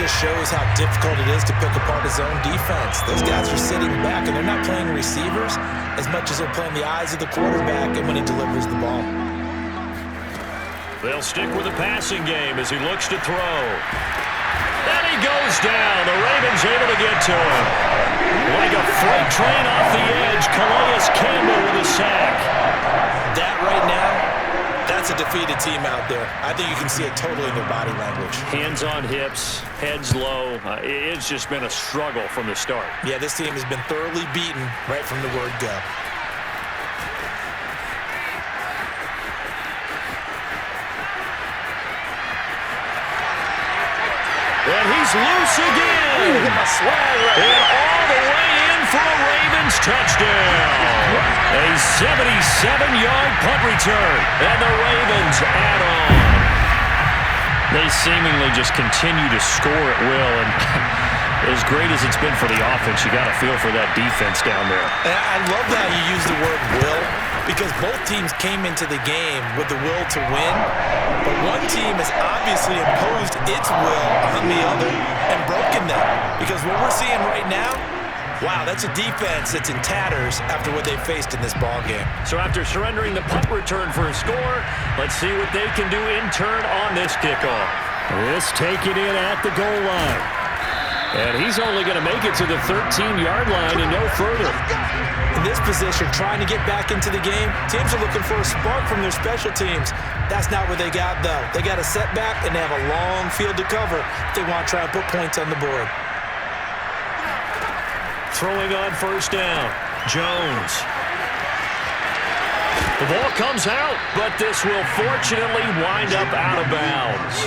just shows how difficult it is to pick apart his own defense. Those guys are sitting back, and they're not playing receivers as much as they're playing the eyes of the quarterback and when he delivers the ball. They'll stick with the passing game as he looks to throw. And he goes down. The Ravens able to get to him. Like a freight train off the edge, Calais Campbell with a sack. That right now, that's a defeated team out there. I think you can see it totally in their body language. Hands on hips, heads low. It's just been a struggle from the start. Yeah, this team has been thoroughly beaten right from the word go. And he's loose again. And all the way in for a Ravens touchdown. A 77-yard punt return. And the Ravens add on. They seemingly just continue to score at will. And as great as it's been for the offense, you got to feel for that defense down there. And I love how you use the word will, because both teams came into the game with the will to win, but one team has obviously imposed its will on the other and broken them. Because what we're seeing right now, wow, that's a defense that's in tatters after what they faced in this ball game. So after surrendering the punt return for a score, let's see what they can do in turn on this kickoff. This taken in at the goal line. And he's only going to make it to the 13-yard line and no further. In this position, trying to get back into the game, teams are looking for a spark from their special teams. That's not what they got, though. They got a setback, and they have a long field to cover if they want to try and put points on the board. Throwing on first down, Jones. The ball comes out, but this will fortunately wind up out of bounds.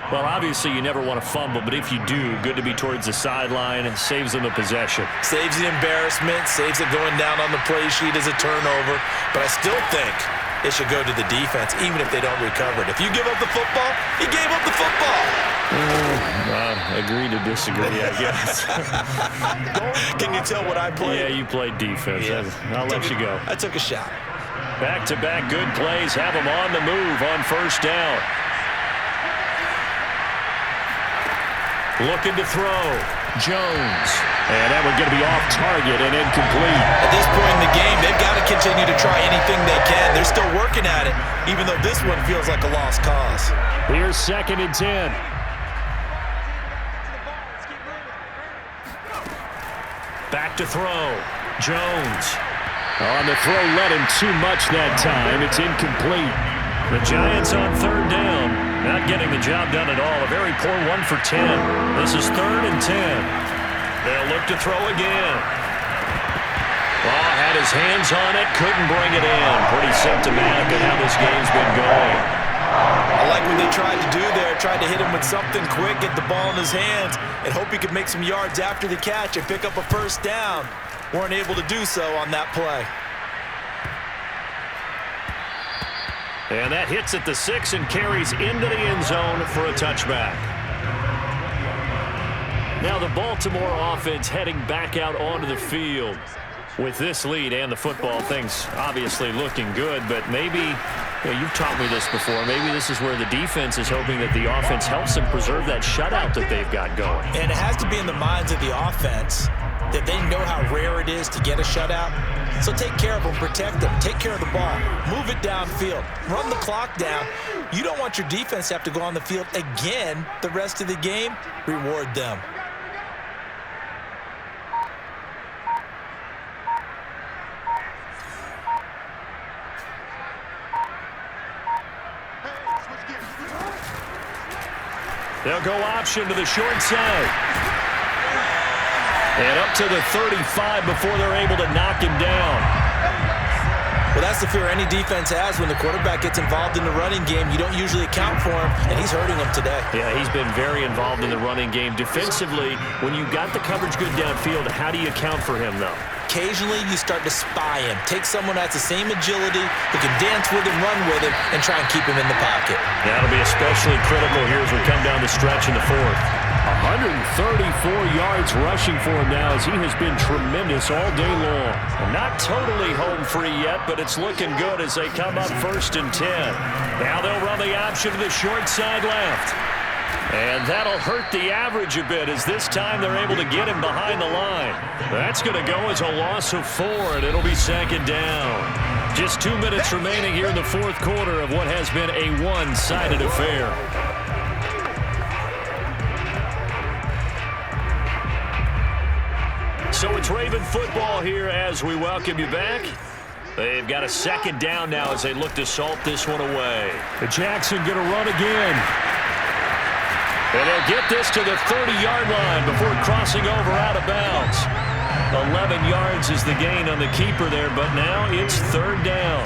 Well, obviously, you never want to fumble, but if you do, good to be towards the sideline and saves them the possession. Saves the embarrassment, saves it going down on the play sheet as a turnover, but I still think it should go to the defense, even if they don't recover it. If you give up the football, you gave up the football. Agree to disagree, I guess. Can you tell what I played? Yeah, you played defense. Yeah. I'll let you go. I took a shot. Back-to-back good plays have them on the move on first down. Looking to throw. Jones. And that one going to be off target and incomplete. At this point in the game, they've got to continue to try anything they can. They're still working at it, even though this one feels like a lost cause. Here's 2nd and 10. Back to throw. Jones. On the throw, led him too much that time. It's incomplete. The Giants on 3rd down. Not getting the job done at all. A very poor 1 for 10. This is 3rd and 10. They'll look to throw again. Had his hands on it, couldn't bring it in. Pretty symptomatic of how this game's been going. I like what they tried to do there. Tried to hit him with something quick, get the ball in his hands, and hope he could make some yards after the catch and pick up a first down. Weren't able to do so on that play. And that hits at the 6 and carries into the end zone for a touchback. Now the Baltimore offense heading back out onto the field. With this lead and the football, things obviously looking good, but maybe, you've taught me this before, maybe this is where the defense is hoping that the offense helps them preserve that shutout that they've got going. And it has to be in the minds of the offense that they know how rare it is to get a shutout. So take care of them, protect them, take care of the ball, move it downfield, run the clock down. You don't want your defense to have to go on the field again the rest of the game. Reward them. They'll go option to the short side. And up to the 35 before they're able to knock him down. Well, that's the fear any defense has when the quarterback gets involved in the running game. You don't usually account for him, and he's hurting him today. Yeah, he's been very involved in the running game. Defensively, when you got the coverage good downfield, how do you account for him, though? Occasionally, you start to spy him. Take someone that has the same agility, who can dance with him, run with him, and try and keep him in the pocket. That'll be especially critical here as we come down the stretch in the 4th. 134 yards rushing for him now as he has been tremendous all day long. Not totally home free yet, but it's looking good as they come up 1st and 10. Now they'll run the option to the short side left. And that'll hurt the average a bit as this time they're able to get him behind the line. That's going to go as a loss of 4, and it'll be second down. Just 2 minutes remaining here in the fourth quarter of what has been a one-sided affair. So it's Raven football here as we welcome you back. They've got a second down now as they look to salt this one away. Jackson going to run again. And they'll get this to the 30-yard line before crossing over out of bounds. 11 yards is the gain on the keeper there, but now it's third down.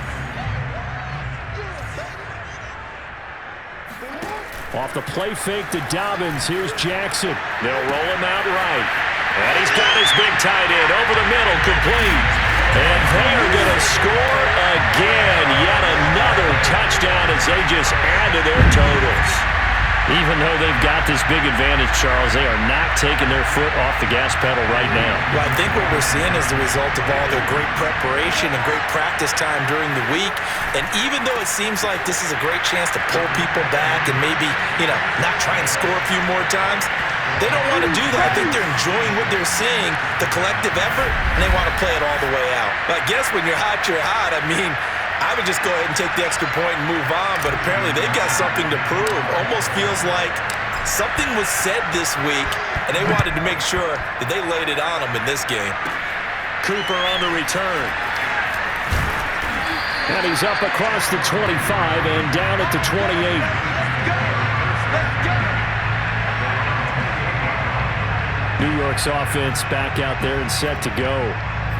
Off the play fake to Dobbins. Here's Jackson. They'll roll him out right. And he's got his big tight end over the middle, complete. And they are going to score again. Yet another touchdown as they just add to their totals. Even though they've got this big advantage, Charles, they are not taking their foot off the gas pedal right now. Well, I think what we're seeing is the result of all their great preparation and great practice time during the week. And even though it seems like this is a great chance to pull people back and maybe, not try and score a few more times, they don't want to do that. I think they're enjoying what they're seeing, the collective effort, and they want to play it all the way out. But I guess when you're hot, you're hot. I mean, I would just go ahead and take the extra point and move on, but apparently they've got something to prove. Almost feels like something was said this week, and they wanted to make sure that they laid it on them in this game. Cooper on the return. And he's up across the 25 and down at the 28. New York's offense back out there and set to go.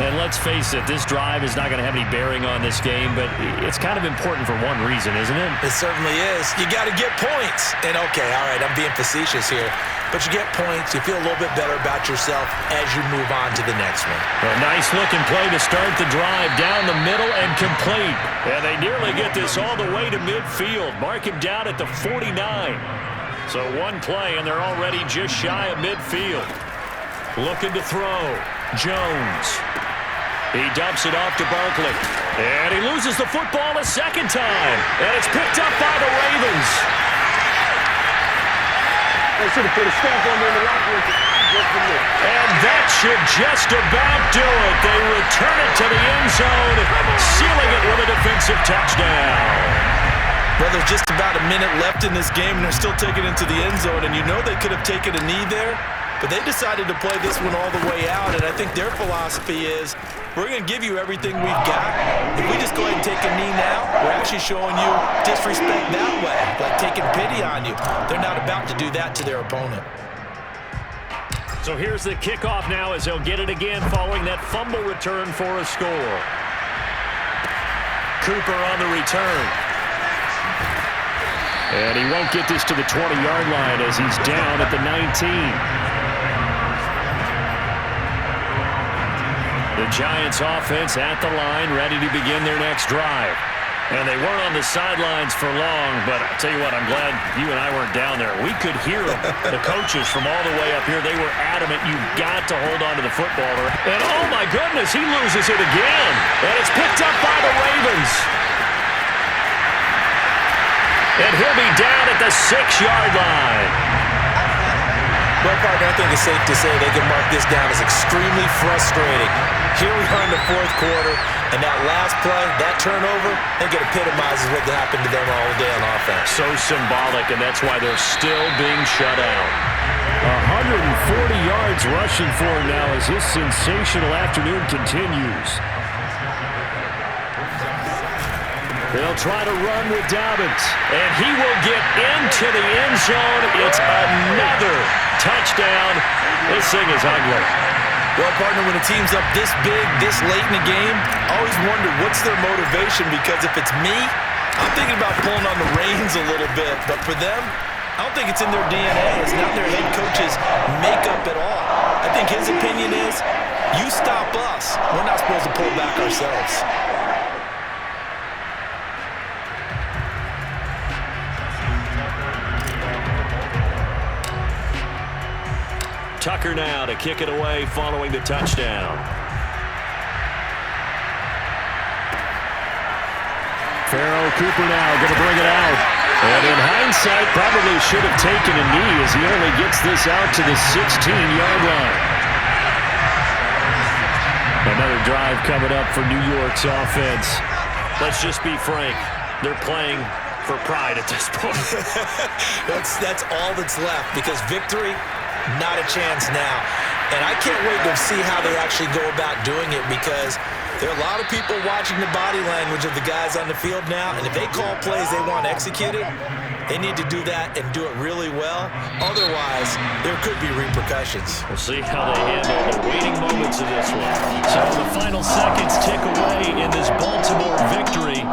And let's face it, this drive is not going to have any bearing on this game, but it's kind of important for one reason, isn't it? It certainly is. You got to get points. And, okay, all right, I'm being facetious here, but you get points. You feel a little bit better about yourself as you move on to the next one. A nice-looking play to start the drive down the middle and complete. And they nearly get this all the way to midfield. Mark him down at the 49. So one play, and they're already just shy of midfield. Looking to throw. Jones. He dumps it off to Barkley. And he loses the football a second time. And it's picked up by the Ravens. They should have put a stamp on me in the locker room. And that should just about do it. They return it to the end zone, sealing it with a defensive touchdown. Well, there's just about a minute left in this game, and they're still taking it to the end zone. And you know they could have taken a knee there, but they decided to play this one all the way out. And I think their philosophy is, we're going to give you everything we've got. If we just go ahead and take a knee now, we're actually showing you disrespect that way, like taking pity on you. They're not about to do that to their opponent. So here's the kickoff now as they'll get it again following that fumble return for a score. Cooper on the return. And he won't get this to the 20-yard line as he's down at the 19. The Giants offense at the line, ready to begin their next drive. And they weren't on the sidelines for long, but I'll tell you what, I'm glad you and I weren't down there. We could hear them, the coaches from all the way up here. They were adamant, you've got to hold on to the football. And oh my goodness, he loses it again. And it's picked up by the Ravens. And he'll be down at the 6-yard line. Well, partner, I think it's safe to say they can mark this down as extremely frustrating. Here we are in the fourth quarter, and that last play, that turnover, I think it epitomizes what happened to them all day on offense. So symbolic, and that's why they're still being shut out. 140 yards rushing for him now as this sensational afternoon continues. They'll try to run with Dobbins, and he will get into the end zone. It's another touchdown. This thing is ugly. Well, partner, when a team's up this big, this late in the game, I always wonder what's their motivation, because if it's me, I'm thinking about pulling on the reins a little bit. But for them, I don't think it's in their DNA. It's not their head coach's makeup at all. I think his opinion is, you stop us. We're not supposed to pull back ourselves. Tucker now to kick it away following the touchdown. Farrell Cooper now going to bring it out. And in hindsight, probably should have taken a knee as he only gets this out to the 16-yard line. Another drive coming up for New York's offense. Let's just be frank. They're playing for pride at this point. That's all that's left because victory, not a chance now. And I can't wait to see how they actually go about doing it because there are a lot of people watching the body language of the guys on the field now, and if they call plays they want executed, they need to do that and do it really well. Otherwise, there could be repercussions. We'll see how they handle the waiting moments of this one. So the final seconds tick away in this Baltimore victory.